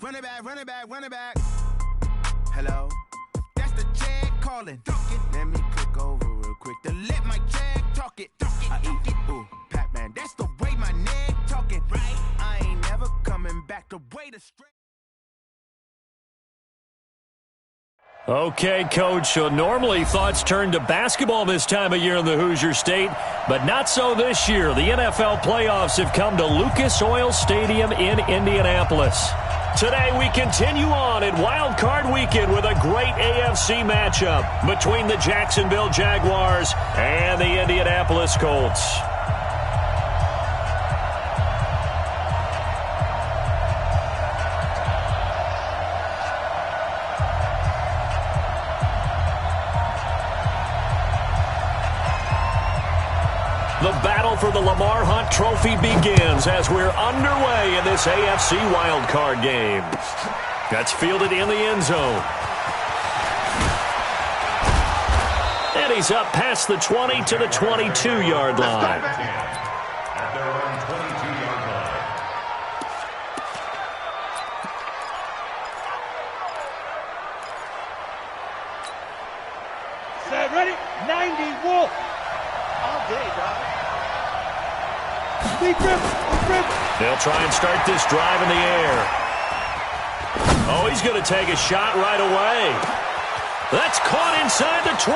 Run it back, run it back, run it back. Hello? That's the Jag calling. Let me click over real quick to let my Jag talk it. I eat it, ooh, Pac-Man. That's the way my neck talking. Right? I ain't never coming back the way the straight. Okay, Coach, so normally thoughts turn to basketball this time of year in the Hoosier State, but not so this year. The NFL playoffs have come to Lucas Oil Stadium in Indianapolis. Today we continue on in Wild Card Weekend with a great AFC matchup between the Jacksonville Jaguars and the Indianapolis Colts. The battle for the Lamar Hunt Trophy begins as we're underway in this AFC wildcard game. That's fielded in the end zone. And he's up past the 20 to the 22-yard line. At their own 22-yard line. Set, ready? 90 Wolf. All day, dog. Deep rip. They'll try and start this drive in the air. Oh, he's going to take a shot right away. That's caught inside the 20.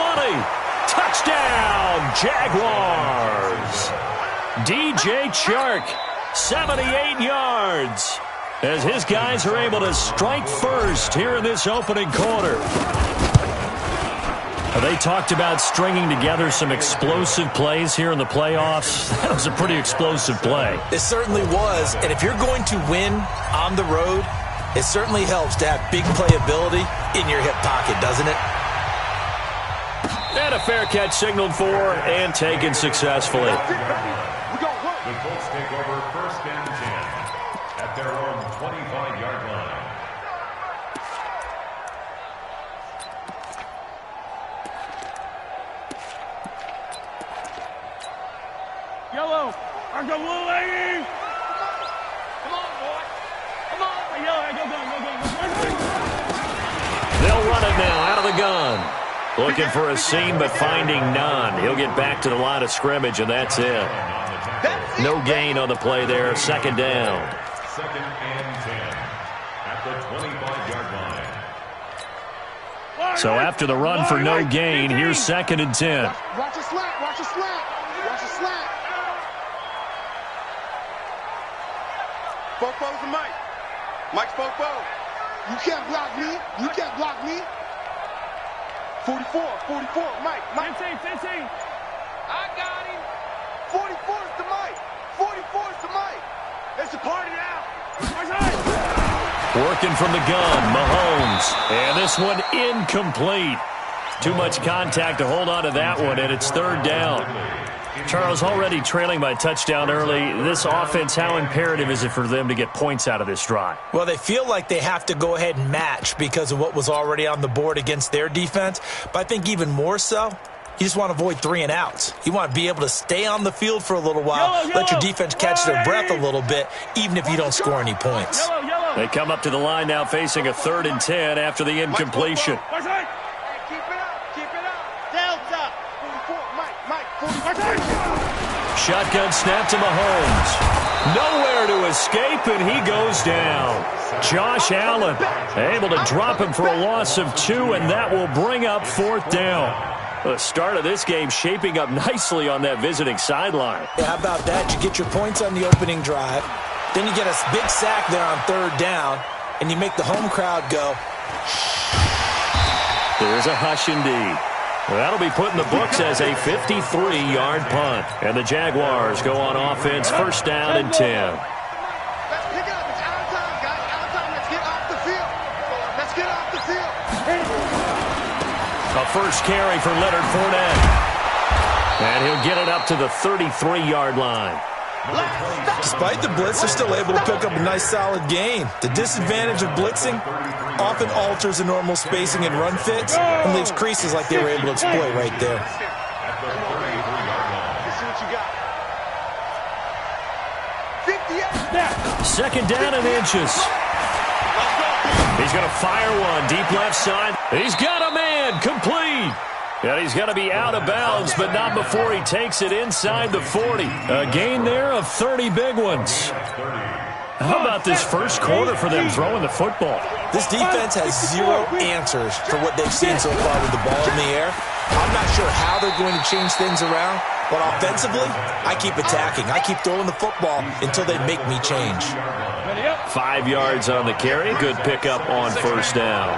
Touchdown, Jaguars. DJ Chark, 78 yards. As his guys are able to strike first here in this opening quarter. They talked about stringing together some explosive plays here in the playoffs. That was a pretty explosive play. It certainly was, and if you're going to win on the road, it certainly helps to have big playability in your hip pocket, doesn't it? And a fair catch signaled for and taken successfully. The Colts take over first and 10 at their own 25-yard line. Yellow. I go blue lady. Come on, boy. Come on. Yellow, go. They'll run it now out of the gun. Looking for a seam, but finding none. He'll get back to the line of scrimmage, and that's it. No gain on the play there. Second down. Second and 10 at the 25-yard line. So after the run for no gain, here's second and 10. Watch your slant. Watch your slant. Watch your slant. Fofo's the Mike. Mike's Fofo. You can't block me. You can't block me. 44, Mike. 15. I got him. 44 is the Mike. 44 is the Mike. It's a party now. Working from the gun, Mahomes. And this one incomplete. Too much contact to hold on to that one, and it's third down. Charles, already trailing by a touchdown early. This offense, how imperative is it for them to get points out of this drive? Well, they feel like they have to go ahead and match because of what was already on the board against their defense. But I think even more so, you just want to avoid 3 and outs. You want to be able to stay on the field for a little while, let your defense catch their breath a little bit, even if you don't score any points. They come up to the line now facing a 3rd and 10 after the incompletion. Keep it up. Delta. 44, Mike. 44. Shotgun snap to Mahomes. Nowhere to escape, and he goes down. Josh Allen able to drop him for a loss of 2, and that will bring up 4th down. The start of this game shaping up nicely on that visiting sideline. Yeah, how about that? You get your points on the opening drive. Then you get a big sack there on 3rd down, and you make the home crowd go. There's a hush indeed. That'll be put in the books as a 53-yard punt. And the Jaguars go on offense, first down and 10. Let's pick it up. It's out of time, guys. Out of time. Let's get off the field. Let's get off the field. A first carry for Leonard Fournette. And he'll get it up to the 33-yard line. Despite the blitz, they're still able to pick up a nice solid gain. The disadvantage of blitzing often alters the normal spacing and run fits and leaves creases like they were able to exploit right there. Second down and inches. He's going to fire one deep left side. He's got a man complete. And he's going to be out of bounds, but not before he takes it inside the 40. A gain there of 30 big ones. How about this first quarter for them throwing the football? This defense has zero answers for what they've seen so far with the ball in the air. I'm not sure how they're going to change things around, but offensively, I keep attacking. I keep throwing the football until they make me change. 5 yards on the carry. Good pickup on first down.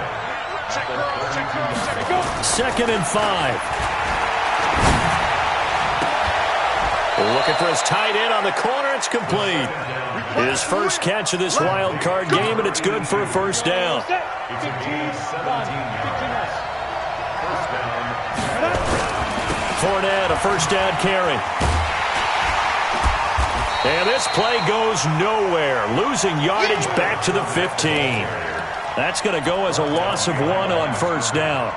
2nd and 5. Looking for his tight end on the corner. It's complete. His first catch of this wild card game, and it's good for a first down. Fournette, a first down carry. And this play goes nowhere. Losing yardage back to the 15. That's going to go as a loss of 1 on first down.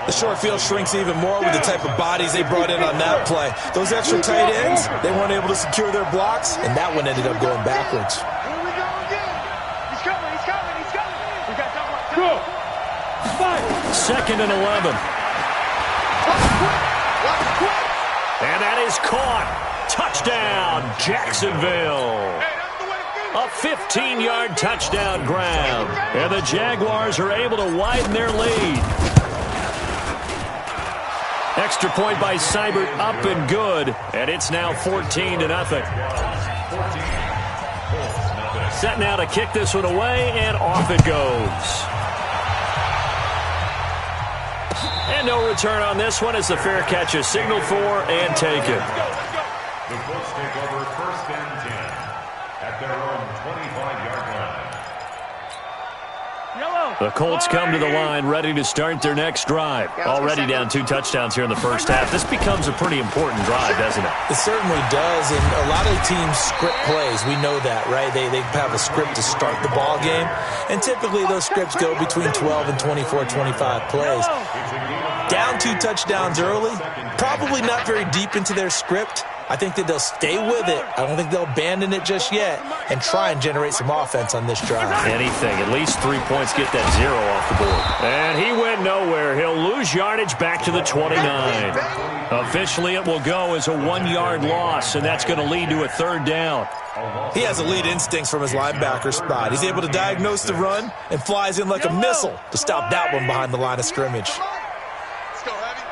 The short field shrinks even more with the type of bodies they brought in on that play. Those extra tight ends, they weren't able to secure their blocks, and that one ended up going backwards. Here we go again. He's coming. We got that one. Go. 2nd and 11. And that is caught. Touchdown, Jacksonville. A 15-yard touchdown grab. And the Jaguars are able to widen their lead. Extra point by Seibert, up and good. And it's now 14-0. Set now to kick this one away, and off it goes. And no return on this one as the fair catch is signaled for and taken. The Colts take over 1st and 10 at their own 25-yard line. The Colts come to the line ready to start their next drive. Already down 2 touchdowns here in the first half. This becomes a pretty important drive, doesn't it? It certainly does, and a lot of teams script plays. We know that, right? They have a script to start the ball game, and typically those scripts go between 12 and 24, 25 plays. Down 2 touchdowns early, probably not very deep into their script. I think that they'll stay with it. I don't think they'll abandon it just yet and try and generate some offense on this drive. Anything. At least 3 points, get that 0 off the board. And he went nowhere. He'll lose yardage back to the 29. Officially, it will go as a 1-yard loss, and that's going to lead to a 3rd down. He has elite instincts from his linebacker spot. He's able to diagnose the run and flies in like a missile to stop that one behind the line of scrimmage. Let's go, Heavy.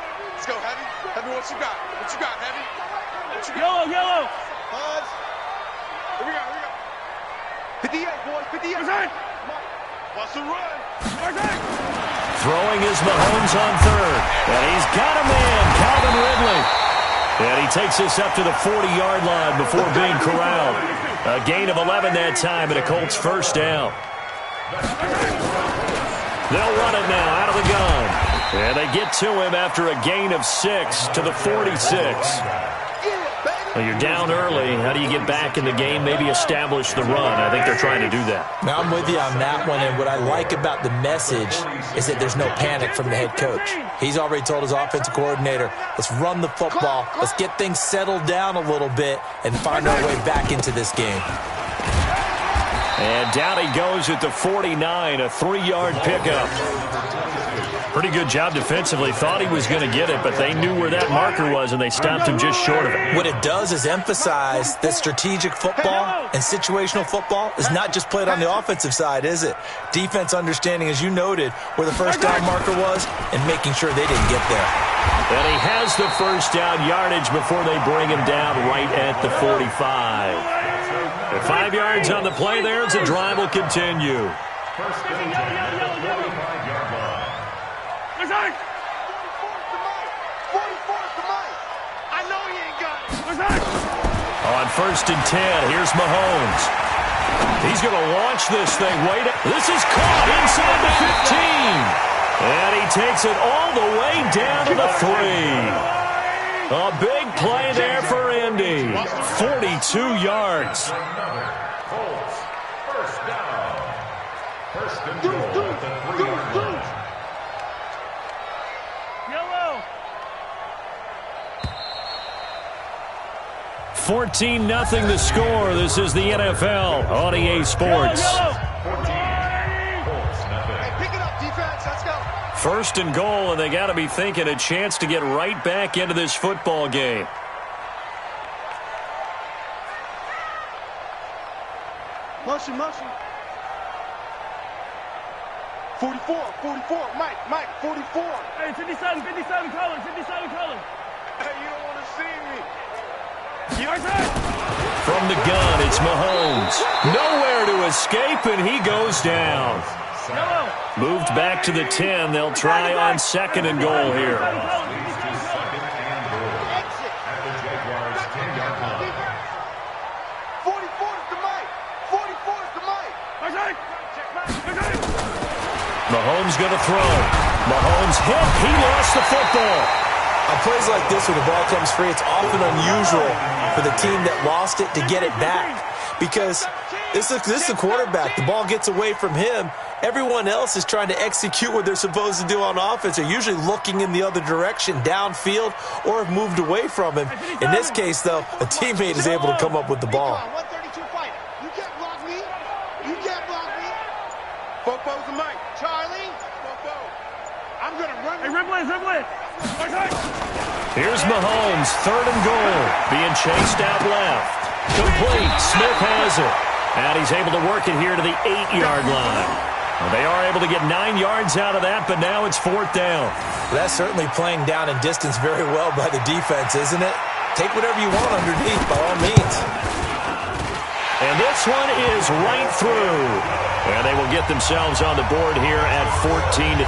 Heavy, what you got? Heavy? Yellow. Here we go. 58, boys. 58. Bust a run. Throwing is Mahomes on 3rd. And he's got a man, Calvin Ridley. And he takes this up to the 40-yard line before being corralled. A gain of 11 that time and a Colts first down. They'll run it now out of the gun. And they get to him after a gain of 6 to the 46. Well, you're down early. How do you get back in the game? Maybe establish the run. I think they're trying to do that. Now, I'm with you on that one, and what I like about the message is that there's no panic from the head coach. He's already told his offensive coordinator, let's run the football, let's get things settled down a little bit and find our way back into this game. And down he goes at the 49, a 3-yard pickup. Pretty good job defensively. Thought he was going to get it, but they knew where that marker was, and they stopped him just short of it. What it does is emphasize that strategic football and situational football is not just played on the offensive side, is it? Defense understanding, as you noted, where the first down marker was and making sure they didn't get there. And he has the first down yardage before they bring him down right at the 45. With 5 yards on the play there, the drive will continue. First and 10 at the 45-yard line. I know he ain't got it. On first and 10, here's Mahomes. He's going to launch this thing. This is caught inside the 15. And he takes it all the way down to the 3. A big play there for Indy. 42 yards. Colts, first down. First and goal at the 3-yard line. 14-0 the score. This is the NFL on EA Sports. Colts, nothing. First and goal, and they got to be thinking a chance to get right back into this football game. Motion. 44, Mike, 44. Hey, 57, color. Hey, you don't want to see me. From the gun, it's Mahomes. Nowhere to escape, and he goes down. Moved back to the 10. They'll try on second and goal here. Mahomes going to throw. Mahomes hit. He lost the football. On plays like this where the ball comes free, it's often unusual for the team that lost it to get it back. Because this is a quarterback. The ball gets away from him. Everyone else is trying to execute what they're supposed to do on offense. They're usually looking in the other direction, downfield, or have moved away from him. In this case, though, a teammate is able to come up with the ball. 132 fight. You can't block me. Fopo's the mic. Charlie. Fopo. I'm going to run. Hey, Ripley. Here's Mahomes, third and goal. Being chased out left. Complete. Smith has it. And he's able to work it here to the 8-yard line. Well, they are able to get 9 yards out of that, but now it's fourth down. That's certainly playing down in distance very well by the defense, isn't it? Take whatever you want underneath, by all means. And this one is right through. And they will get themselves on the board here at 14-3.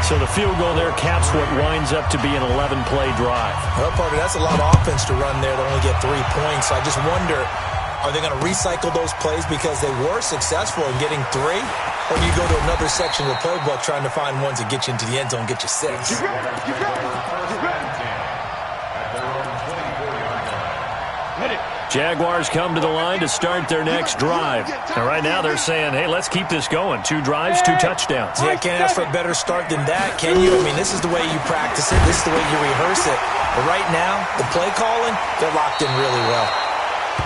So the field goal there caps what winds up to be an 11-play drive. Well, partner, that's a lot of offense to run there to only get 3 points. I just wonder, are they going to recycle those plays because they were successful in getting 3? Or do you go to another section of the playbook trying to find ones that get you into the end zone and get you 6? Jaguars come to the line to start their next drive. And right now they're saying, hey, let's keep this going. 2 drives, 2 touchdowns. Yeah, can't ask for a better start than that, can you? I mean, this is the way you practice it. This is the way you rehearse it. But right now, the play calling, they're locked in really well.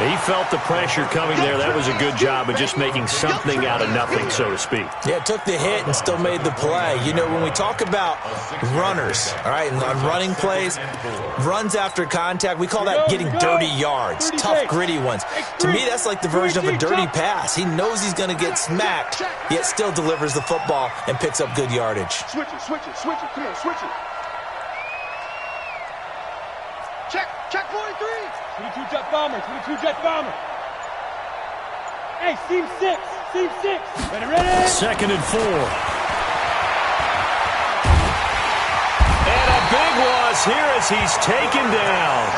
He felt the pressure coming there. That was a good job of just making something out of nothing, so to speak. Yeah, took the hit and still made the play. You know, when we talk about runners, all right, and on running plays, runs after contact, we call that getting dirty yards, tough, gritty ones. To me, that's like the version of a dirty pass. He knows he's going to get smacked, yet still delivers the football and picks up good yardage. Switch it. Come on, switch it. Check 43. 22 jet bomber. Hey, seam 6. Ready. Second and 4. And a big loss here as he's taken down.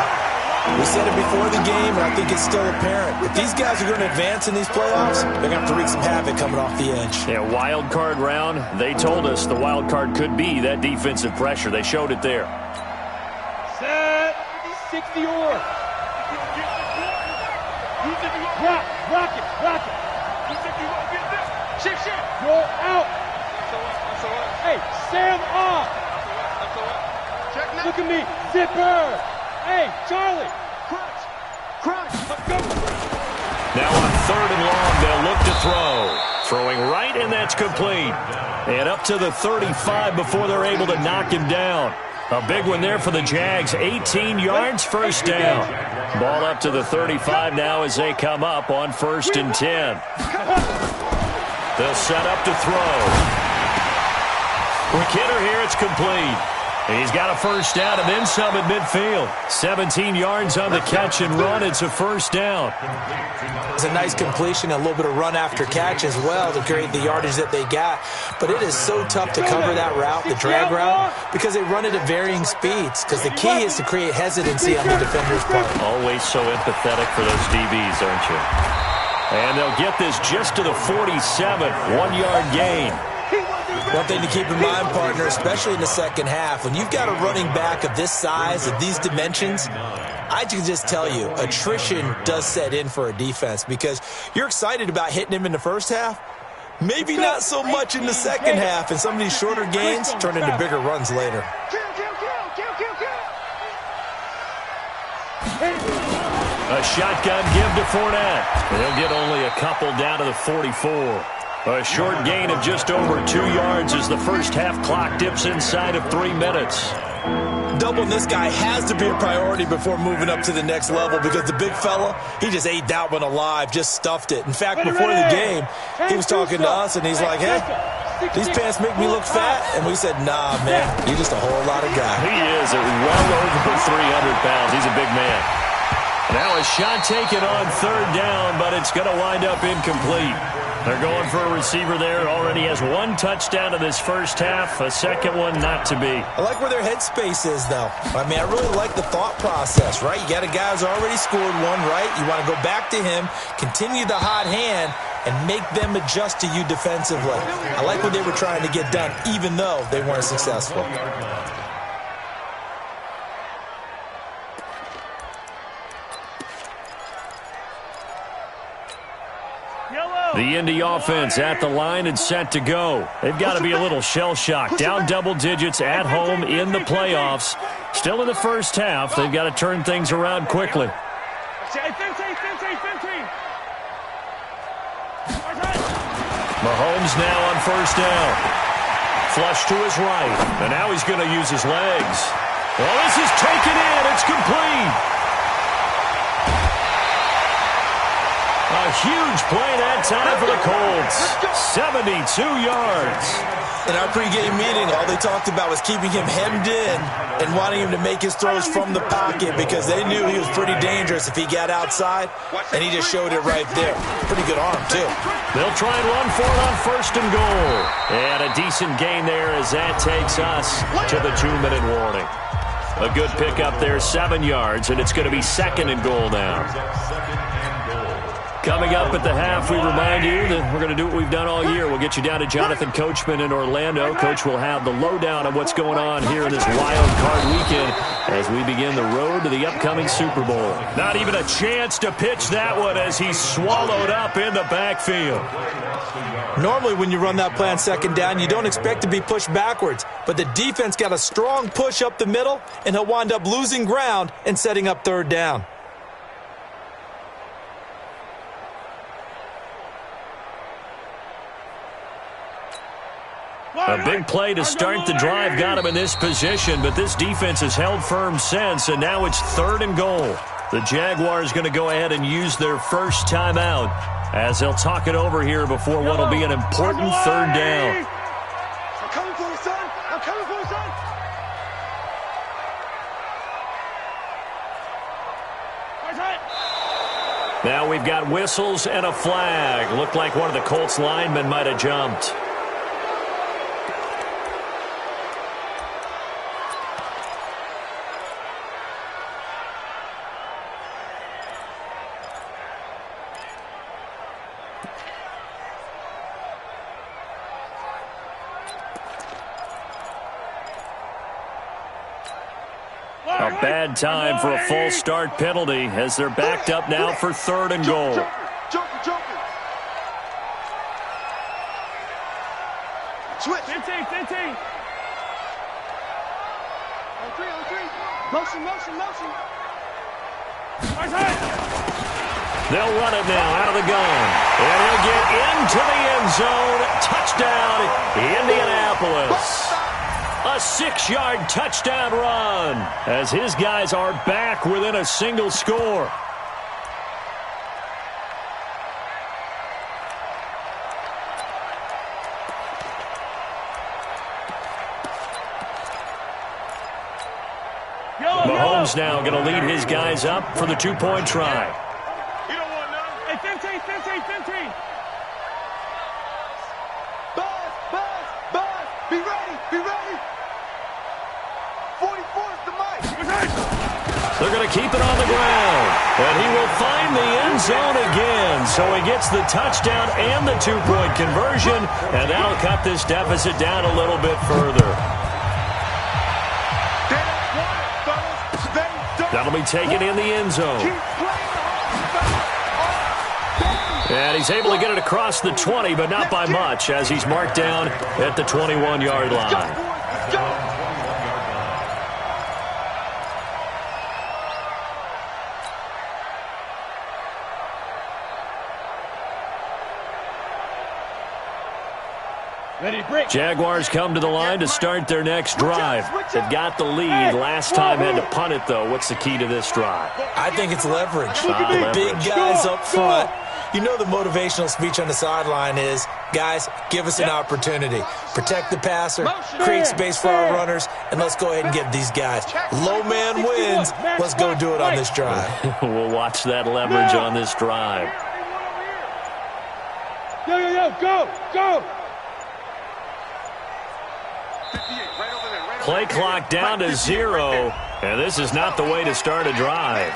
We said it before the game, and I think it's still apparent. If these guys are going to advance in these playoffs, they're going to have to wreak some havoc coming off the edge. Yeah, wild card round. They told us the wild card could be that defensive pressure. They showed it there. Set. 60 or. Rock it. You think you won't get this? Shift. Roll out. So what? Hey, Sam off. Check now. Look at me. Zipper. Hey, Charlie. Crunch. Let's go. Now on third and long, they'll look to throw. Throwing right, and that's complete. And up to the 35 before they're able to knock him down. A big one there for the Jags. 18 yards, first down. Ball up to the 35 now as they come up on 1st and 10. They'll set up to throw. McKinnon here, it's complete. He's got a first down and then some at midfield. 17 yards on the catch and run. It's a first down. It's a nice completion, a little bit of run after catch as well to create the yardage that they got. But it is so tough to cover that route, the drag route, because they run it at varying speeds. Because the key is to create hesitancy on the defender's part. Always so empathetic for those DBs, aren't you? And they'll get this just to the 47. 1-yard gain. One thing to keep in mind, partner, especially in the second half, when you've got a running back of this size, of these dimensions, I can just tell you, attrition does set in for a defense because you're excited about hitting him in the first half, maybe not so much in the second half, and some of these shorter gains turn into bigger runs later. A shotgun give to Fournette. He'll get only a couple down to the 44. A short gain of just over 2 yards as the first half clock dips inside of 3 minutes. Doubling this guy has to be a priority before moving up to the next level because the big fella, he just ate that one alive, just stuffed it. In fact, before the game, he was talking to us, and he's like, hey, these pants make me look fat. And we said, nah, man, you're just a whole lot of guy. He is at well over 300 pounds. He's a big man. Now a shot taken on third down, but it's going to wind up incomplete. They're going for a receiver there. Already has 1 touchdown in this first half. A second one not to be. I like where their headspace is, though. I mean, I really like the thought process, right? You got a guy who's already scored one, right? You want to go back to him, continue the hot hand, and make them adjust to you defensively. I like what they were trying to get done, even though they weren't successful. The Indy offense at the line and set to go. They've got to be a little shell-shocked. Down double digits at home in the playoffs. Still in the first half. They've got to turn things around quickly. Mahomes now on first down. Flush to his right. And now he's going to use his legs. Well, this is taken in. It's complete. A huge play that time for the Colts. 72 yards. In our pregame meeting, all they talked about was keeping him hemmed in and wanting him to make his throws from the pocket because they knew he was pretty dangerous if he got outside, and he just showed it right there. Pretty good arm, too. They'll try and run for it on first and goal. And a decent gain there as that takes us to the 2-minute warning. A good pickup there, 7 yards, and it's going to be second and goal now. Coming up at the half, we remind you that we're going to do what we've done all year. We'll get you down to Jonathan Coachman in Orlando. Coach will have the lowdown of what's going on here in this wild card weekend as we begin the road to the upcoming Super Bowl. Not even a chance to pitch that one as he's swallowed up in the backfield. Normally when you run that play on second down, you don't expect to be pushed backwards. But the defense got a strong push up the middle, and he'll wind up losing ground and setting up third down. A big play to start the drive got him in this position, but this defense has held firm since, and now it's third and goal. The Jaguars going to go ahead and use their first timeout as they'll talk it over here before what will be an important third down. I'm coming for you, son. I'm coming for you, son. Now we've got whistles and a flag. Looked like one of the Colts linemen might have jumped. A bad time for a false start penalty as they're backed up now for third and goal. Joker. Switch. 15. On three. Motion. They'll run it now out of the gun. And he'll get into the end zone. Touchdown, Indianapolis. A 6-yard touchdown run as his guys are back within a single score. Mahomes now going to lead his guys up for the 2-point try. You don't want none. Hey, 15. Buzz. Be ready. 44 is the mic. They're going to keep it on the ground. And he will find the end zone again. So he gets the touchdown and the 2-point conversion. And that'll cut this deficit down a little bit further. That'll be taken in the end zone. And he's able to get it across the 20, but not by much, as he's marked down at the 21-yard line. Jaguars come to the line to start their next drive. They've got the lead. Last time had to punt it, though. What's the key to this drive? I think it's leverage. Leverage. Big guys up front. You know the motivational speech on the sideline is, guys, give us an opportunity. Protect the passer, create space for our runners, and let's go ahead and get these guys. Low man wins. Let's go do it on this drive. We'll watch that leverage on this drive. Go! Play clock down to 0, and this is not the way to start a drive.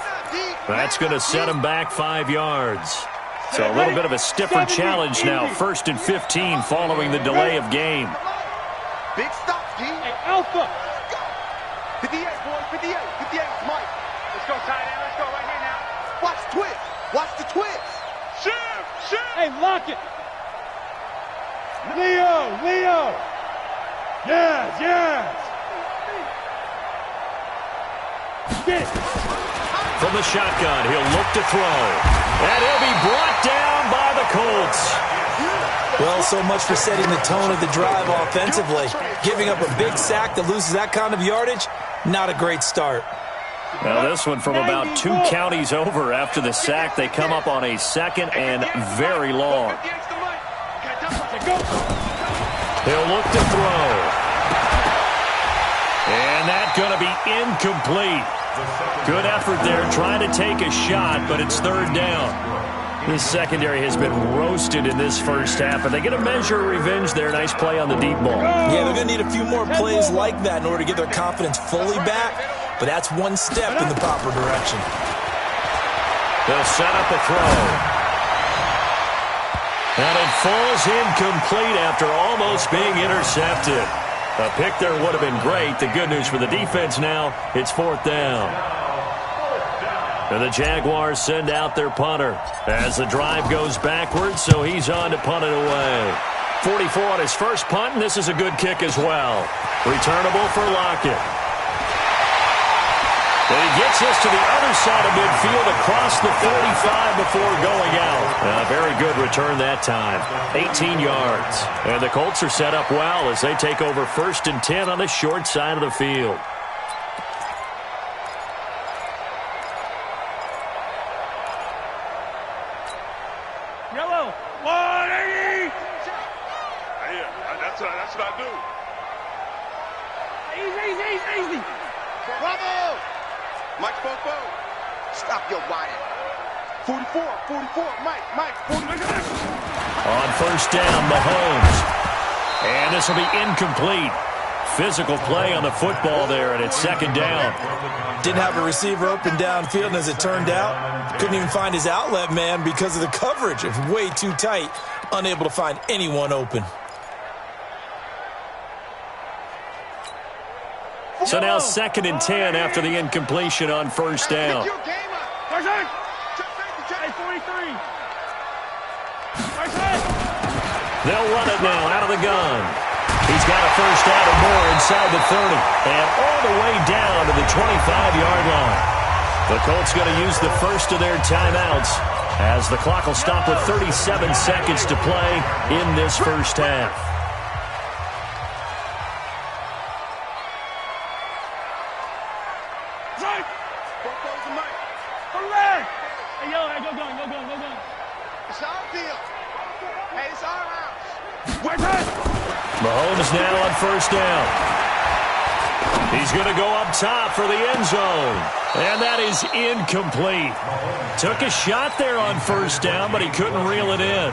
That's going to set him back 5 yards. So a little bit of a stiffer challenge now. 1st and 15 following the delay of game. Big stop, G. Hey, Alpha. 58, boys. 58. 58, Mike. Let's go, tight end. Let's go right here now. Watch the twist. Watch the twist. Shift. Hey, lock it. Leo. Yes. Get it. From the shotgun, he'll look to throw. And he'll be brought down by the Colts. Well, so much for setting the tone of the drive offensively. Giving up a big sack that loses that kind of yardage, not a great start. Now this one from about 2 counties over after the sack. They come up on a 2nd and very long. He'll look to throw. And that's going to be incomplete. Good effort there, trying to take a shot, but it's 3rd down. This secondary has been roasted in this first half, and they get a measure of revenge there. Nice play on the deep ball. Yeah, they're going to need a few more plays like that in order to get their confidence fully back, but that's one step in the proper direction. They'll set up a throw. And it falls incomplete after almost being intercepted. A pick there would have been great. The good news for the defense now, it's 4th down. And the Jaguars send out their punter as the drive goes backwards, so he's on to punt it away. 44 on his first punt, and this is a good kick as well. Returnable for Lockett. And he gets us to the other side of midfield across the 45 before going out. A very good return that time. 18 yards. And the Colts are set up well as they take over 1st and 10 on the short side of the field. Yellow. 180. That's what I do. Easy. Bravo! Mike Popo. Stop your body. 44. Mike, 44. On 1st down, Mahomes. And this will be incomplete. Physical play on the football there, and it's 2nd down. Didn't have a receiver open downfield, and as it turned out, couldn't even find his outlet man because of the coverage. It was way too tight, unable to find anyone open. So now 2nd and 10 after the incompletion on 1st down. Hey, 43. They'll run it now out of the gun. He's got a 1st down or more inside the 30 and all the way down to the 25-yard line. The Colts going to use the first of their timeouts as the clock will stop with 37 seconds to play in this first half. Hey, yo, go gun. It's our deal. Hey, it's our house. Mahomes now on 1st down. He's going to go up top for the end zone. And that is incomplete. Took a shot there on 1st down, but he couldn't reel it in.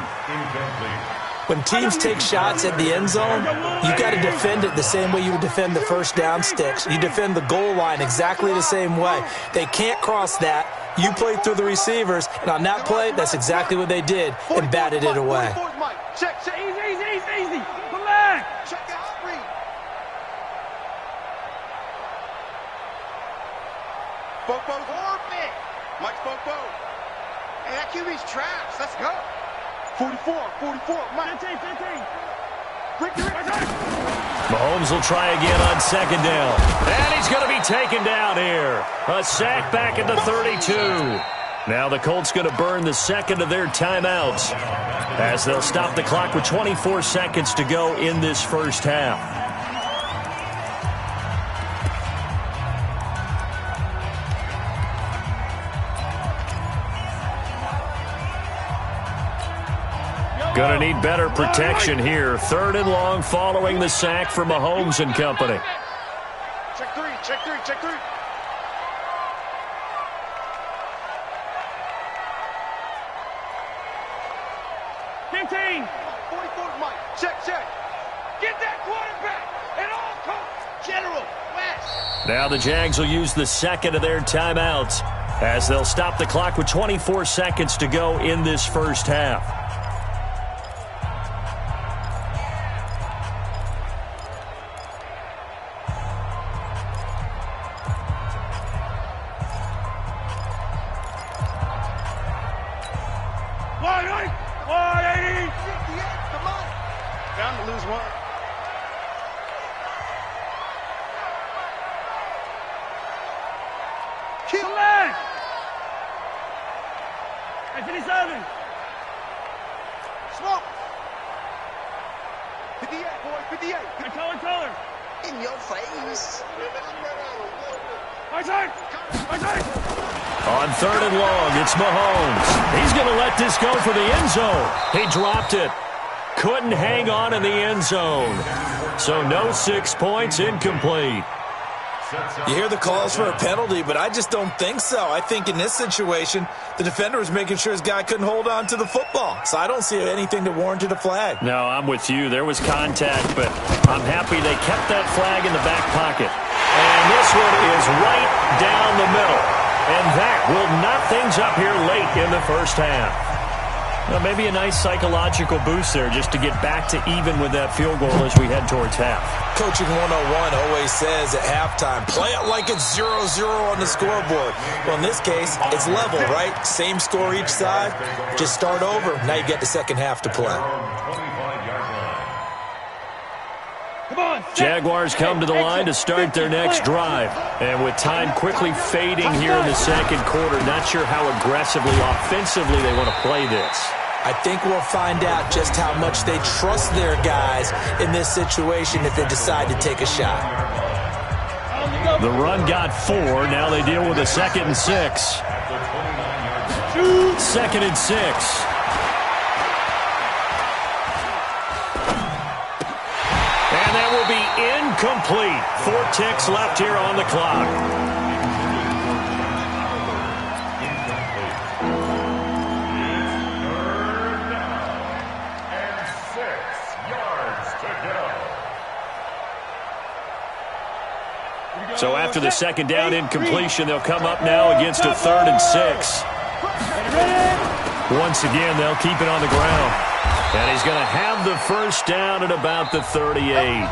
When teams take shots at the end zone, you've got to defend it the same way you would defend the 1st down sticks. You defend the goal line exactly the same way. They can't cross that. You played through the receivers, and on that play, that's exactly what they did and batted it away. Check. Easy. Come back. Check out read. Popo's orbit. Mike Popo. Hey, that QB's trash. Let's go. 44. Mike. 15. Mahomes will try again on 2nd down. And he's going to be taken down here. A sack back at the 32. Now the Colts going to burn the 2nd of their timeouts. as they'll stop the clock with 24 seconds to go in this first half. Gonna need better protection here. 3rd and long following the sack for Mahomes and company. Check three, check three, check three. Check. Get that quarterback and all coach, General West. Now the Jags will use the 2nd of their timeouts as they'll stop the clock with 24 seconds to go in this first half. Bound to lose one. Kill leg. Hey, 57. Smoke. 58, boy, 58. Hey, color. In your face. Right side. On 3rd and long, it's Mahomes. He's going to let this go for the end zone. He dropped it. Couldn't hang on in the end zone. So no 6 points, incomplete. You hear the calls for a penalty, but I just don't think so. I think in this situation, the defender was making sure his guy couldn't hold on to the football. So I don't see anything that warranted a flag. No, I'm with you. There was contact, but I'm happy they kept that flag in the back pocket. And this one is right down the middle. And that will knot things up here late in the first half. Well, maybe a nice psychological boost there just to get back to even with that field goal as we head towards half. Coaching 101 always says at halftime, play it like it's 0-0 on the scoreboard. Well, in this case, it's level, right? Same score each side. Just start over. Now you get the second half to play. Jaguars come to the line to start their next drive. And with time quickly fading here in the second quarter, not sure how aggressively, offensively they want to play this. I think we'll find out just how much they trust their guys in this situation if they decide to take a shot. The run got 4. Now they deal with a 2nd and 6. 2nd and 6. And that will be incomplete. 4 ticks left here on the clock. So after the 2nd down incompletion, they'll come up now against a 3rd and 6. Once again, they'll keep it on the ground. And he's going to have the first down at about the 38.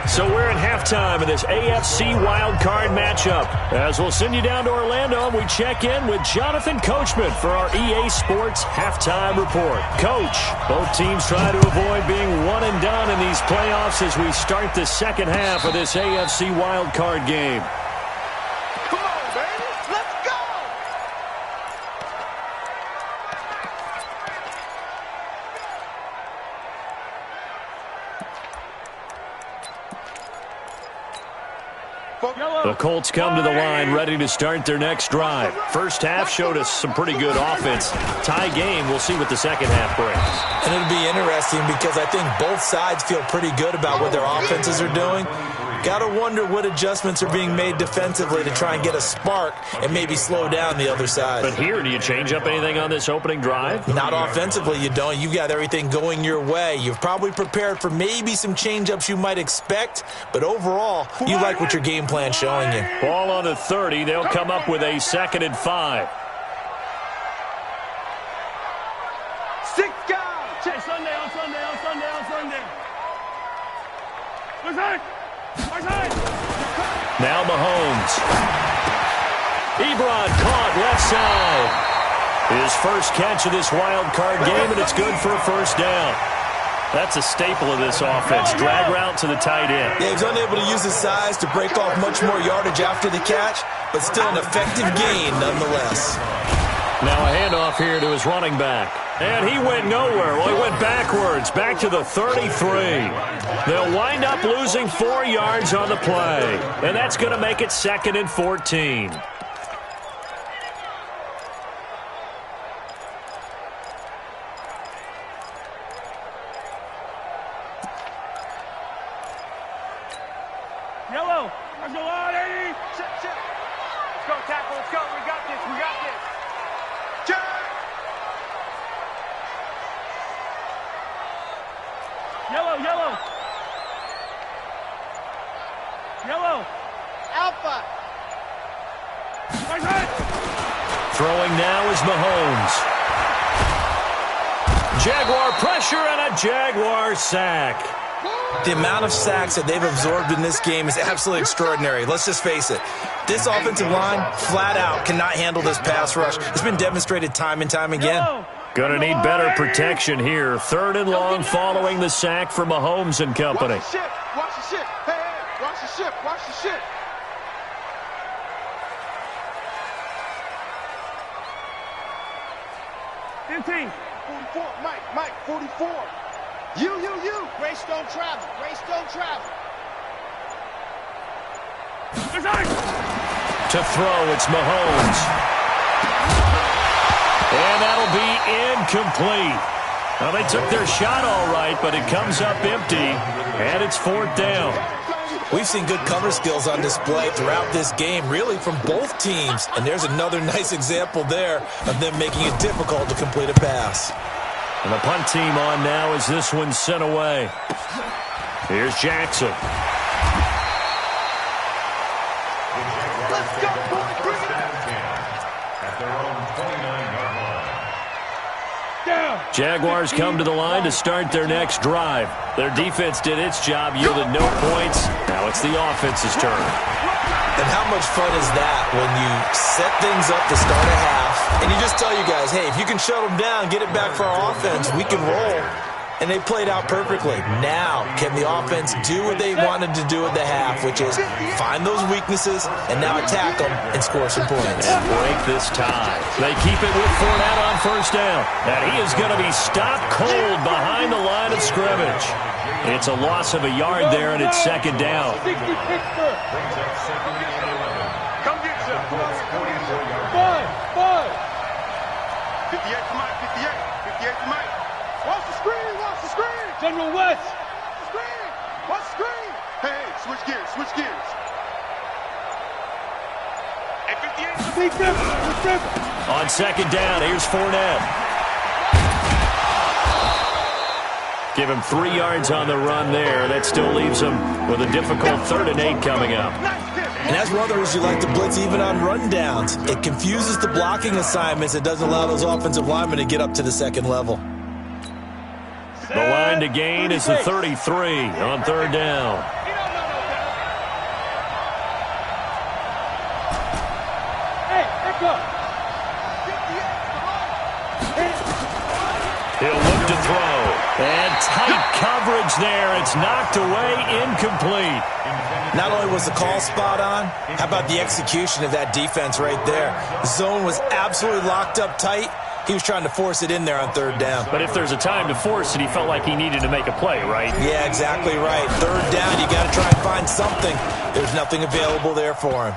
So we're in halftime of this AFC wildcard matchup. As we'll send you down to Orlando, we check in with Jonathan Coachman for our EA Sports Halftime Report. Coach, both teams try to avoid being one and done in these playoffs as we start the second half of this AFC wildcard game. Come on, baby. Let's go. The Colts come to the line ready to start their next drive. First half showed us some pretty good offense. Tie game, we'll see what the second half brings. And it'll be interesting because I think both sides feel pretty good about what their offenses are doing. Got to wonder what adjustments are being made defensively to try and get a spark and maybe slow down the other side. But here, do you change up anything on this opening drive? Not offensively, you don't. You've got everything going your way. You've probably prepared for maybe some change-ups you might expect, but overall, you like what your game plan's showing you. Ball on the 30. They'll come up with a 2nd and 5. 6 guys. Hey, Sunday. What's that? Now Mahomes. Ebron caught left side. His first catch of this wild card game, and it's good for a first down. That's a staple of this offense. Drag route to the tight end. Yeah, he's unable to use his size to break off much more yardage after the catch, but still an effective gain nonetheless. Now a handoff here to his running back. And he went nowhere. Well, he went backwards, back to the 33. They'll wind up losing 4 yards on the play. And that's going to make it 2nd and 14. Yellow. Let's go on, 80. Sit. Let's go, tackle. Let's go. We got this. We got this. Check. Yellow. Alpha. Right. Throwing now is Mahomes. Jaguar pressure and a Jaguar sack. The amount of sacks that they've absorbed in this game is absolutely extraordinary. Let's just face it. This offensive line, flat out, cannot handle this pass rush. It's been demonstrated time and time again. Gonna need better protection here. 3rd and long following the sack for Mahomes and company. Watch the ship. Watch the ship. Hey, watch the ship. Watch the ship. $15. 44. Mike. 44. You. Race don't travel. To throw, it's Mahomes. And that'll be incomplete. Well, they took their shot all right, but it comes up empty, and it's 4th down. We've seen good cover skills on display throughout this game, really from both teams. And there's another nice example there of them making it difficult to complete a pass. And the punt team on now as this one's sent away. Here's Jackson. Let's go, boy. Bring it. At their own 29-yard line. Down. Jaguars come to the line to start their next drive. Their defense did its job, yielded no points. Now it's the offense's turn. And how much fun is that when you set things up to start a half, and you just tell you guys, hey, if you can shut them down, get it back for our offense, we can roll. And they played out perfectly. Now, can the offense do what they wanted to do at the half, which is find those weaknesses and now attack them and score some points. And break this tie. They keep it with Fournette on 1st down. And he is going to be stopped cold behind the line of scrimmage. It's a loss of a yard there, and it's 2nd down. 60 Pittsburgh. Brings up 2nd and 11. Come get some. 5. 58 to Mike. 58 to Mike. Watch the screen. General West. Watch the screen. Hey, switch gears. Hey, 58. On 2nd down, here's Fournette. Give him 3 yards on the run there. That still leaves him with a difficult 3rd and 8 coming up. And that's one of the reasons you like to blitz even on rundowns. It confuses the blocking assignments. It doesn't allow those offensive linemen to get up to the 2nd level. The line to gain is the 33 on 3rd down. Hey, back up. He'll look to throw. And tight coverage there. It's knocked away, incomplete. Not only was the call spot on, how about the execution of that defense right there? The zone was absolutely locked up tight. He was trying to force it in there on 3rd down. But if there's a time to force it, he felt like he needed to make a play, right? Yeah, exactly right. 3rd down, you got to try and find something. There's nothing available there for him.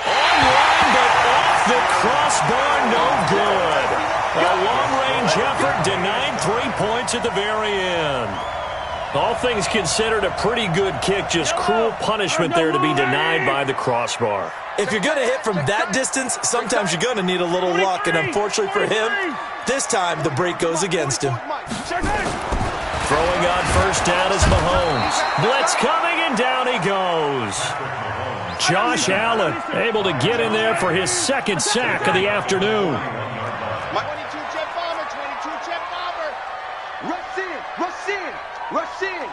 Online, but off the crossbar, no good. A long-range effort denied 3 points at the very end. All things considered, a pretty good kick, just cruel punishment there to be denied by the crossbar. If you're going to hit from that distance, sometimes you're going to need a little luck, and unfortunately for him, this time the break goes against him. Throwing on 1st down is Mahomes. Blitz coming, and down he goes. Josh Allen able to get in there for his 2nd sack of the afternoon. 22 jet bomber. Rush in.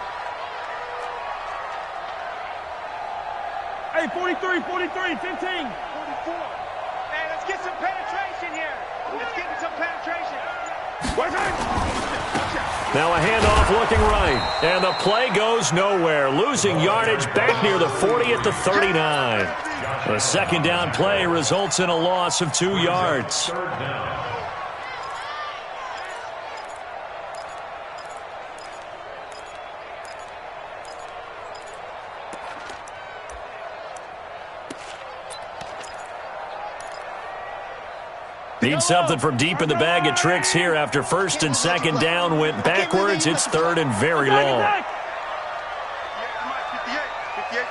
Hey, 43, 15. 44. Hey, let's get some penetration here. Let's get some penetration. Where's it? Now a handoff looking right. And the play goes nowhere. Losing yardage back near the 40 at the 39. The second down play results in a loss of 2 yards. Third down. Need something from deep in the bag of tricks here after first and second down went backwards. It's third and very long. 58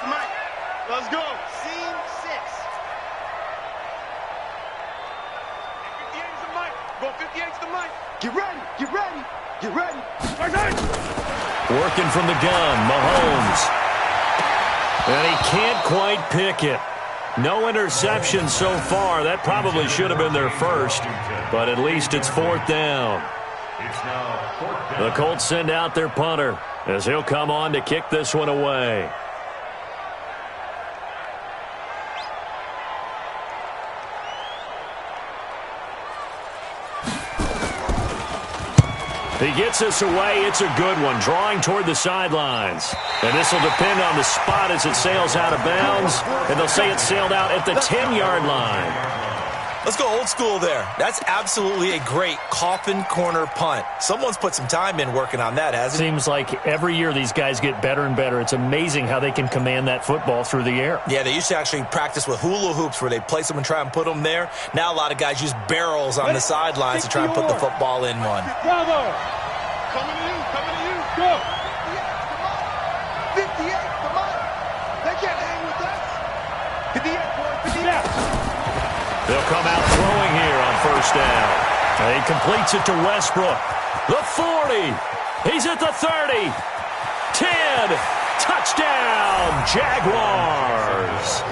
to Mike. Let's go. Scene 6. 58 to Mike. Go 58 to Mike. Get ready. Get ready. Get ready. Working from the gun, Mahomes. And he can't quite pick it. No interception so far. That probably should have been their first, but at least it's fourth down. It's now fourth down. The Colts send out their punter as he'll come on to kick this one away. He gets this away. It's a good one, drawing toward the sidelines. And this will depend on the spot as it sails out of bounds. And they'll say it sailed out at the 10-yard line. Let's go old school there. That's absolutely a great coffin corner punt. Someone's put some time in working on that, hasn't he? Seems like every year these guys get better and better. It's amazing how they can command that football through the air. Yeah, they used to actually practice with hula hoops where they place them and try and put them there. Now a lot of guys use barrels on the sidelines to try and put the football in one. Bravo. Coming to you. Coming to you. Go. 58, come on. They can't hang with us. 58, boy. 58. They'll come out throwing here on first down. He completes it to Westbrook. The 40. He's at the 30. 10. Touchdown, Jaguars.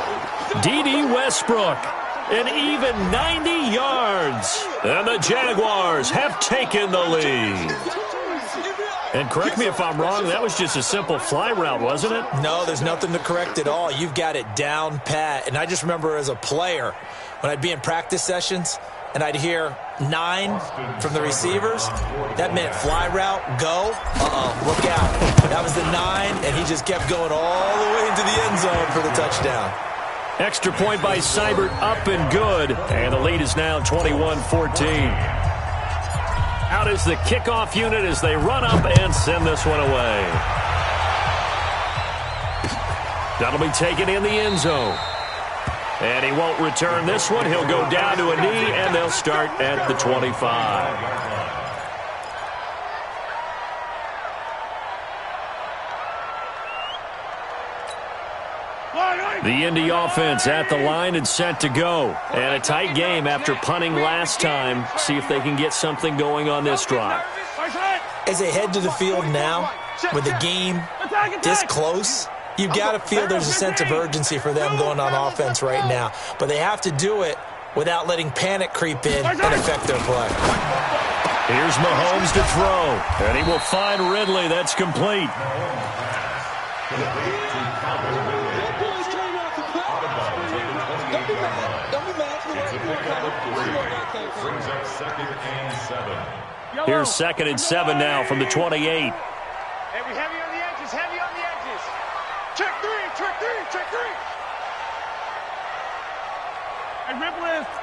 D.D. Westbrook, an even 90 yards. And the Jaguars have taken the lead. And correct me if I'm wrong, that was just a simple fly route, wasn't it? No, there's nothing to correct at all. You've got it down pat. And I just remember as a player, when I'd be in practice sessions and I'd hear 9 from the receivers, that meant fly route, go, look out. That was the 9, and he just kept going all the way into the end zone for the touchdown. Extra point by Seibert, up and good. And the lead is now 21-14. Out is the kickoff unit as they run up and send this one away. That'll be taken in the end zone. And he won't return this one. He'll go down to a knee, and they'll start at the 25. The Indy offense at the line and set to go. And a tight game after punting last time. See if they can get something going on this drive. As they head to the field now, with the game this close, you've got to feel there's a sense of urgency for them going on offense right now. But they have to do it without letting panic creep in and affect their play. Here's Mahomes to throw. And he will find Ridley. That's complete. Brings up second and 7. Here's second and 7 now from the 28. Hey, we heavy on the edges, heavy on the edges. Check 3, check 3, check 3. Hey, rip list.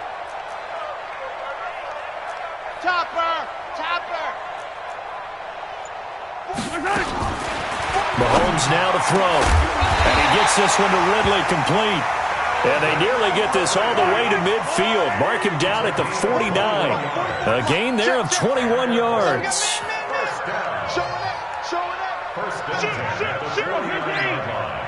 Chopper, chopper. Mahomes now to throw. And he gets this one to Ridley complete. And they nearly get this all the way to midfield. Mark him down at the 49. A gain there of 21 yards. First down. Showing up, showing up. First down at the 49-yard line.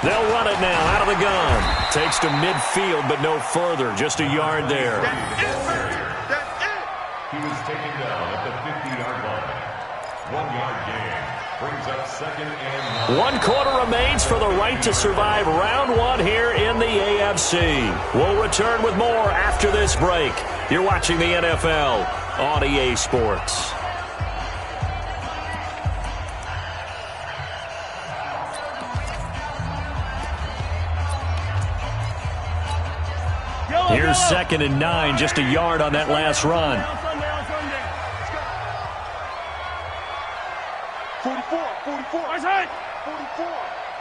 They'll run it now out of the gun. Takes to midfield, but no further. Just a yard there. That's it. He was taken down at the 50-yard line. 1-yard gain. Brings up second and 9. 1 quarter remains for the right to survive round 1 here in the AFC. We'll return with more after this break. You're watching the NFL on EA Sports. Here's second and 9, just a yard on that last run. 44, 44. Nice hit. 44.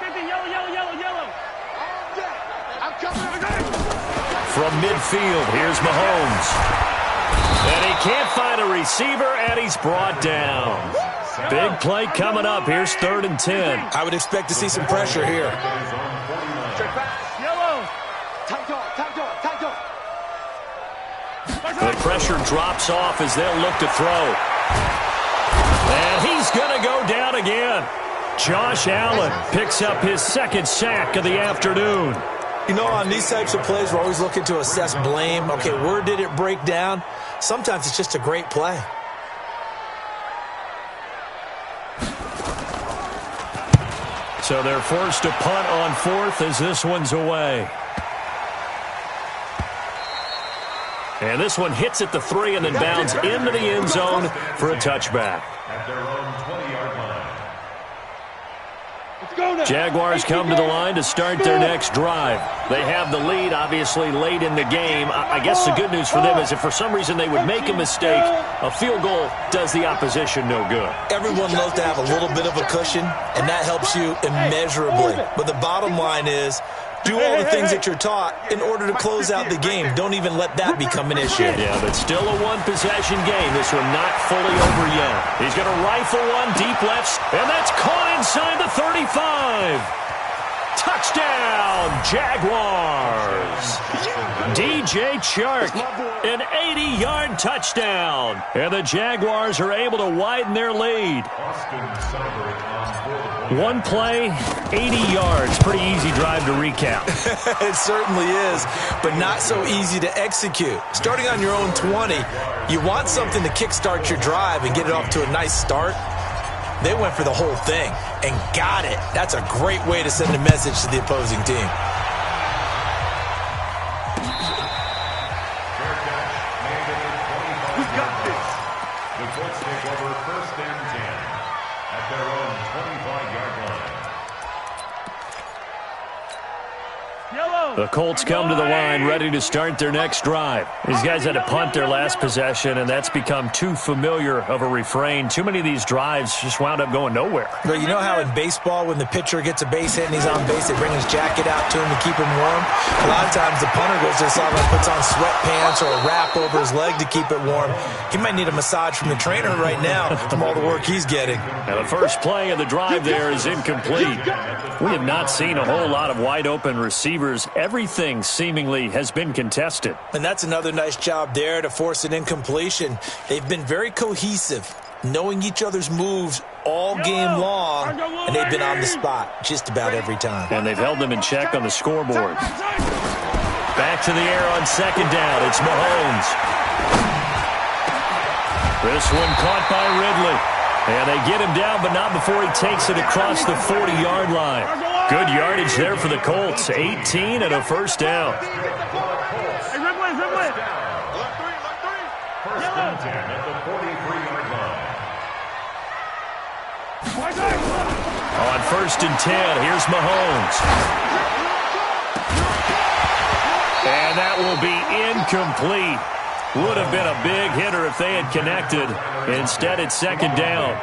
50, yellow. I'm coming. From midfield, here's Mahomes. And he can't find a receiver, and he's brought down. Big play coming up. Here's 3rd and 10. I would expect to see some pressure here. Yellow. Tight dog. The pressure drops off as they'll look to throw. And he's going to go down again. Josh Allen picks up his 2nd sack of the afternoon. You know, on these types of plays, we're always looking to assess blame. Okay, where did it break down? Sometimes it's just a great play. So they're forced to punt on 4th as this one's away. And this one hits at the 3 and then bounds into the end zone for a touchback. At their own 20-yard line. Jaguars come to the line to start their next drive. They have the lead, obviously, late in the game. I guess the good news for them is if for some reason they would make a mistake, a field goal does the opposition no good. Everyone loves to have a little bit of a cushion, and that helps you immeasurably. But the bottom line is, do all the things that you're taught in order to close out the game. Don't even let that become an issue. Yeah, but still a one-possession game. This one not fully over yet. He's going to rifle one deep left, and that's caught inside the 35. Touchdown, Jaguars. DJ Chark, an 80-yard touchdown. And the Jaguars are able to widen their lead. One play, 80 yards. Pretty easy drive to recap. It certainly is, but not so easy to execute. Starting on your own 20, you want something to kickstart your drive and get it off to a nice start. They went for the whole thing and got it. That's a great way to send a message to the opposing team. We got this. The Colts take over 1st and 10 at their own 25-yard line. The Colts come to the line ready to start their next drive. These guys had to punt their last possession, and that's become too familiar of a refrain. Too many of these drives just wound up going nowhere. But you know how in baseball, when the pitcher gets a base hit and he's on base, they bring his jacket out to him to keep him warm? A lot of times the punter goes to the sideline, puts on sweatpants or a wrap over his leg to keep it warm. He might need a massage from the trainer right now from all the work he's getting. Now the first play of the drive there is incomplete. We have not seen a whole lot of wide-open receivers. Everything seemingly has been contested. And that's another nice job there to force an incompletion. They've been very cohesive, knowing each other's moves all game long, and they've been on the spot just about every time. And they've held them in check on the scoreboard. Back to the air on 2nd down. It's Mahomes. This one caught by Ridley. And they get him down, but not before he takes it across the 40-yard line. Good yardage there for the Colts. 18 and a 1st down. Hey, Ridley. First and 10 at the 43-yard line. On 1st and 10, here's Mahomes. And that will be incomplete. Would have been a big hitter if they had connected. Instead, it's 2nd down.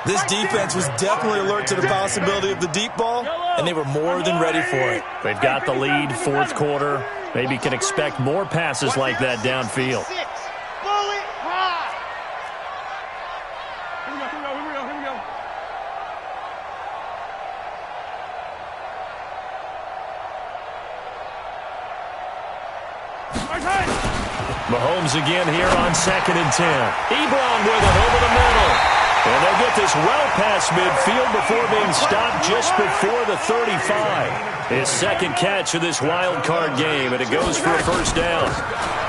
This defense was definitely alert to the possibility of the deep ball, and they were more than ready for it. They've got the lead, 4th quarter. Maybe can expect more passes like that downfield. Bullet high. Here we go. Mahomes again here on 2nd and 10. Ebron with it over the middle. And they'll get this well past midfield before being stopped just before the 35. His 2nd catch of this wild card game, and it goes for a 1st down.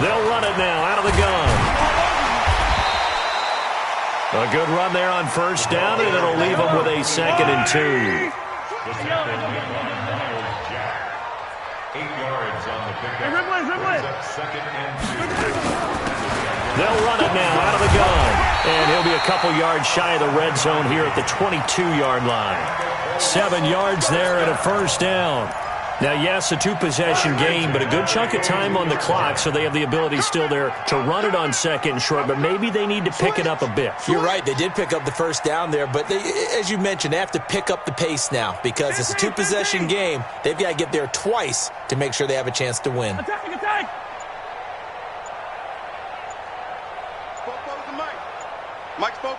They'll run it now out of the gun. A good run there on 1st down, and it'll leave them with a 2nd and 2. 8 yards on the pickup. Hey, Ridley. 2nd and 2. They'll run it now out of the gun. And he'll be a couple yards shy of the red zone here at the 22-yard line. 7 yards there and a 1st down. Now, yes, a two-possession game, but a good chunk of time on the clock, so they have the ability still there to run it on second and short, but maybe they need to pick it up a bit. You're right. They did pick up the first down there, but as you mentioned, they have to pick up the pace now because it's a two-possession game. They've got to get there twice to make sure they have a chance to win. Attack, attack! Mike's Bobo.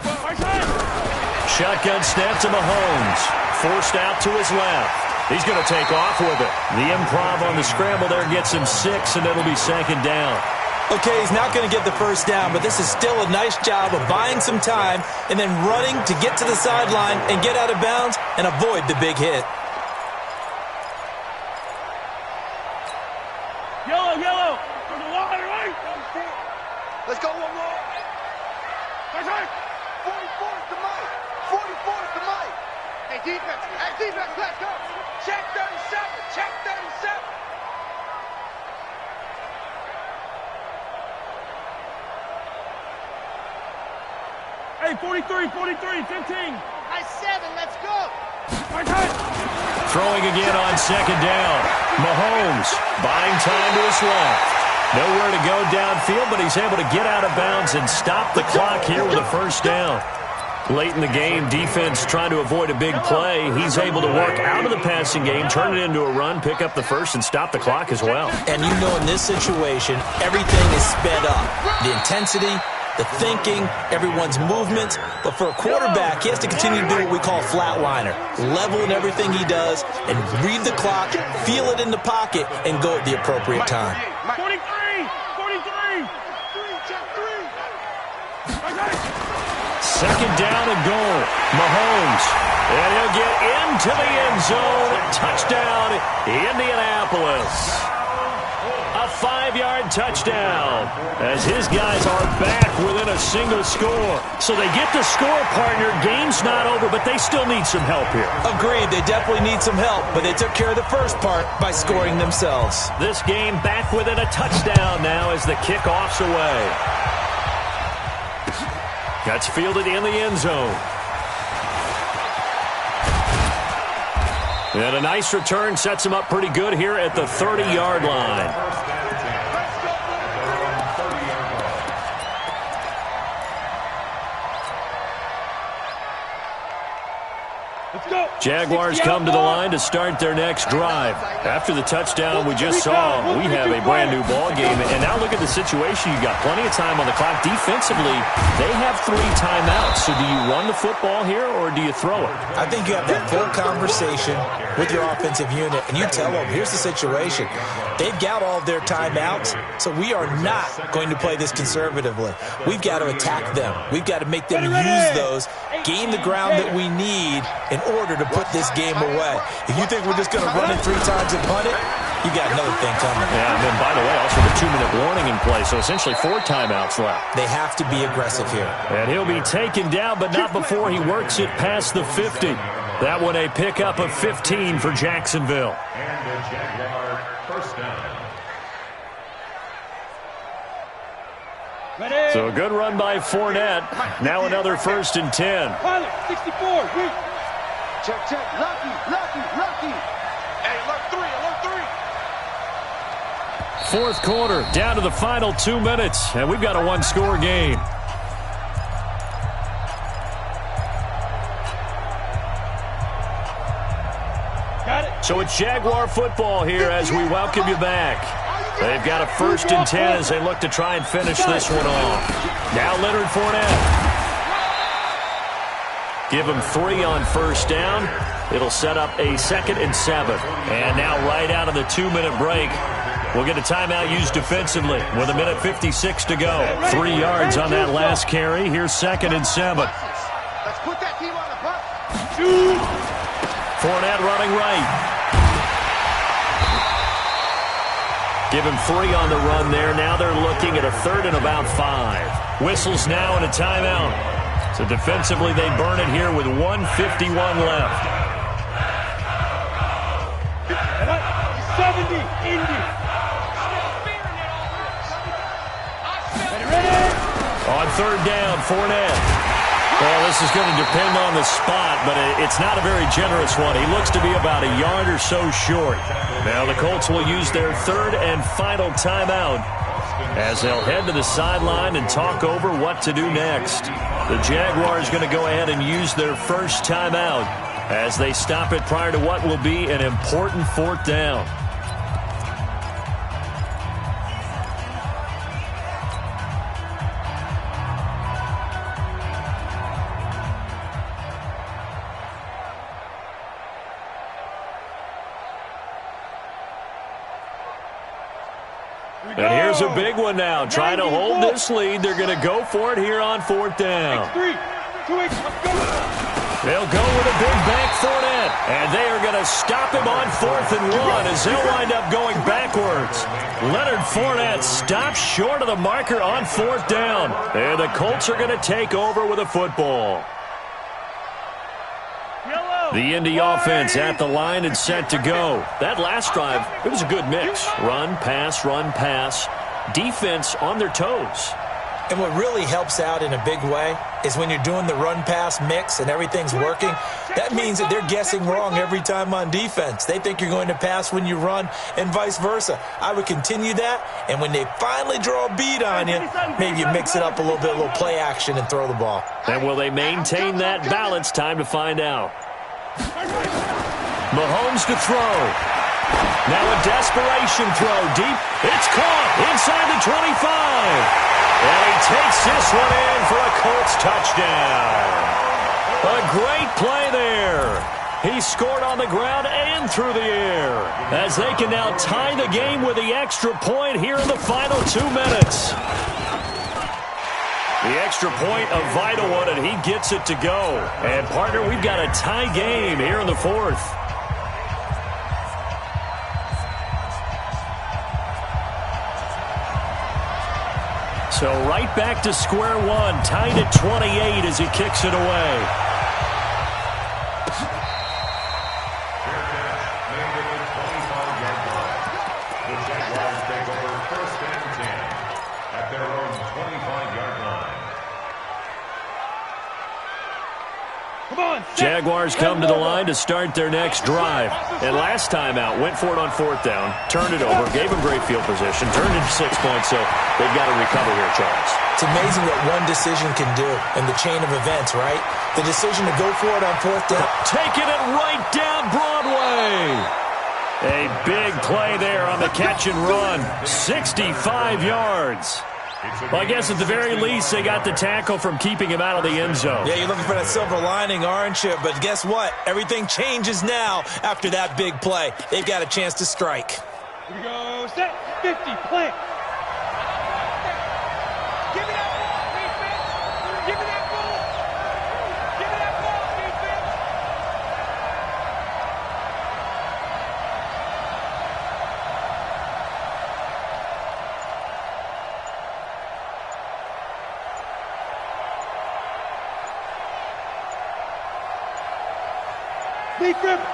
Shotgun snap to Mahomes. Forced out to his left. He's going to take off with it. The improv on the scramble there gets him 6, and it'll be second down. Okay, he's not going to get the first down, but this is still a nice job of buying some time and then running to get to the sideline and get out of bounds and avoid the big hit. Yellow, yellow. There's a line, right? Let's go one more. That's right. 44 is the Mike. 44 is the Mike. Hey, defense, let's go. Check 37, check 37. Hey, 43, 15. Nice 7, let's go. Okay. Throwing again on second down. Mahomes buying time to his left. Nowhere to go downfield, but he's able to get out of bounds and stop the clock here with a first down. Late in the game, defense trying to avoid a big play. He's able to work out of the passing game, turn it into a run, pick up the first, and stop the clock as well. And you know in this situation, everything is sped up. The intensity, the thinking, everyone's movements. But for a quarterback, he has to continue to do what we call flatliner. Level in everything he does and read the clock, feel it in the pocket, and go at the appropriate time. 43. Second down and goal. Mahomes. And he'll get into the end zone. Touchdown, Indianapolis. A 5-yard touchdown as his guys are back within a single score. So they get the score, partner. Game's not over, but they still need some help here. Agreed. They definitely need some help, but they took care of the first part by scoring themselves. This game back within a touchdown now as the kickoff's away. That's fielded in the end zone. And a nice return sets him up pretty good here at the 30-yard line. Jaguars come to the line to start their next drive. After the touchdown we just saw, we have a brand new ball game. And now look at the situation. You got plenty of time on the clock. Defensively, they have 3 timeouts. So do you run the football here or do you throw it? I think you have that full conversation with your offensive unit, and you tell them, here's the situation. They've got all of their timeouts, so we are not going to play this conservatively. We've got to attack them. We've got to make them use those, gain the ground that we need in order to put this game away. If you think we're just going to run it 3 times and punt it, you got another thing coming. Yeah, and then, by the way, also the 2-minute warning in play, so essentially 4 timeouts left. They have to be aggressive here. And he'll be taken down, but not before he works it past the 50. That one a pickup of 15 for Jacksonville. And the Jaguar first down. So a good run by Fournette. Now another 1st and 10. Pilot, 64. Check. Lucky. Hey, alert 3. Fourth quarter, down to the final 2 minutes, and we've got a 1-score game. So it's Jaguar football here as we welcome you back. They've got a 1st and 10 as they look to try and finish this one off. Now Leonard Fournette. Give him 3 on 1st down. It'll set up a 2nd and 7. And now right out of the 2-minute break, we'll get a timeout used defensively with 1:56 to go. 3 yards on that last carry. Here's 2nd and 7. Let's put that team on the bus. Fournette running right. Give him 3 on the run there. Now they're looking at a 3rd and about 5. Whistles now and a timeout. So defensively they burn it here with 1:51 left. 70, Indy. On 3rd down, Fournette. Well, this This is going to depend on the spot, but it's not a very generous one. He looks to be about a yard or so short. Now the Colts will use their third and final timeout as they'll head to the sideline and talk over what to do next. The Jaguars going to go ahead and use their first timeout as they stop it prior to what will be an important fourth down. And here's a big one now. Trying to hold this lead. They're going to go for it here on fourth down. They'll go with a big bank Fournette. And they are going to stop him on 4th and 1 as they'll wind up going backwards. Leonard Fournette stops short of the marker on 4th down. And the Colts are going to take over with a football. The Indy offense at the line and set to go. That last drive, it was a good mix. Run, pass, defense on their toes. And what really helps out in a big way is when you're doing the run-pass mix and everything's working, that means that they're guessing wrong every time on defense. They think you're going to pass when you run and vice versa. I would continue that, and when they finally draw a beat on you, maybe you mix it up a little bit, a little play action, and throw the ball. And will they maintain that balance? Time to find out. Mahomes to throw. Now a desperation throw deep. It's caught inside the 25. And he takes this one in for a Colts touchdown. A great play there. He scored on the ground and through the air as they can now tie the game with the extra point here in the final 2 minutes. The extra point, a vital one, and he gets it to go. And, partner, we've got a tie game here in the fourth. So right back to square one, tied at 28 as he kicks it away. Jaguars come to the line to start their next drive. And last time out, went for it on 4th down, turned it over, gave them great field position, turned it to 6 points, so they've got to recover here, Charles. It's amazing what one decision can do in the chain of events, right? The decision to go for it on 4th down. Taking it right down Broadway. A big play there on the catch and run. 65 yards. Well, I guess at the very least, they got the tackle from keeping him out of the end zone. Yeah, you're looking for that silver lining, aren't you? But guess what? Everything changes now after that big play. They've got a chance to strike. Here we go. Set. 50. Play. Give me that ball, defense. Give me that ball. Give me that ball, defense.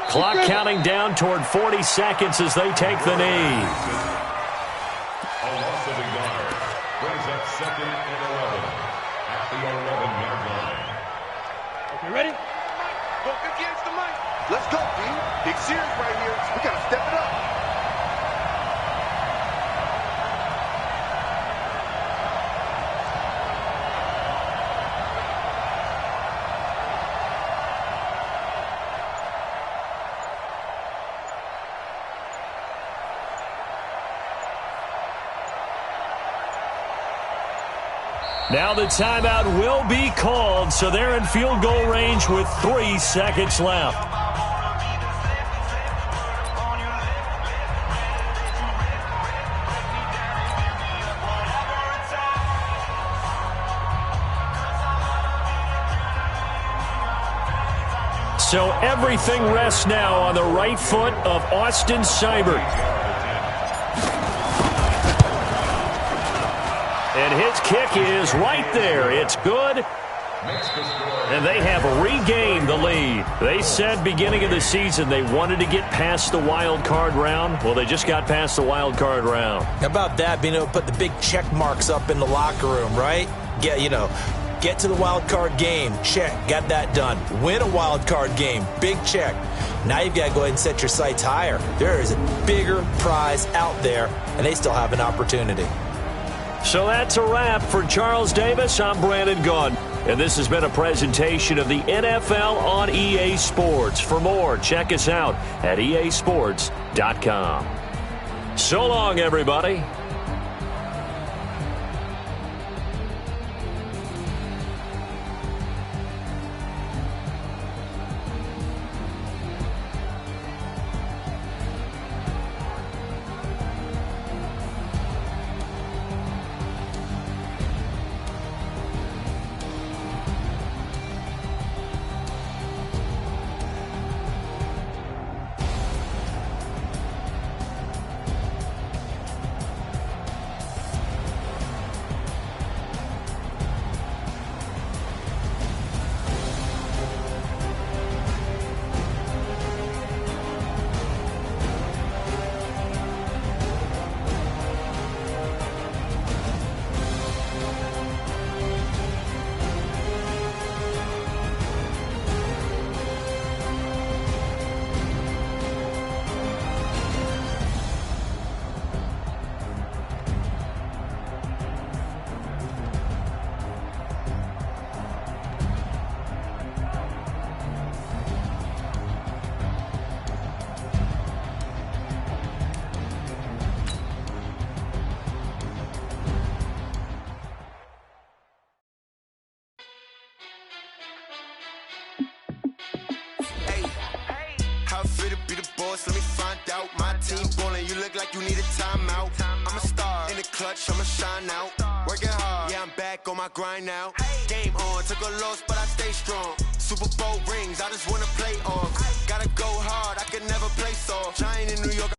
Clock counting down toward 40 seconds as they take the knee. A loss of a yard brings up 2nd and 11 at the 11-yard line. Okay, ready? Look against the mic. Let's go, D. Big series right here. We got to step it up. Now the timeout will be called, so they're in field goal range with 3 seconds left. So everything rests now on the right foot of Austin Seibert. And his kick is right there. It's good. And they have regained the lead. They said beginning of the season they wanted to get past the wild card round. Well, they just got past the wild card round. How about that, being able to put the big check marks up in the locker room, right? Yeah, you know, Get to the wild card game. Check. Got that done. Win a wild card game. Big check. Now you've got to go ahead and set your sights higher. There is a bigger prize out there, and they still have an opportunity. So that's a wrap for Charles Davis. I'm Brandon Gunn. And this has been a presentation of the NFL on EA Sports. For more, check us out at easports.com. So long, everybody. Fit to be the boss, let me find out. My team ballin', you look like you need a timeout. I'm a star in the clutch, I'ma shine out. Working hard, yeah, I'm back on my grind now. Game on, took a loss, but I stay strong. Super Bowl rings, I just wanna play off. Gotta go hard, I can never play soft. Giant in New York.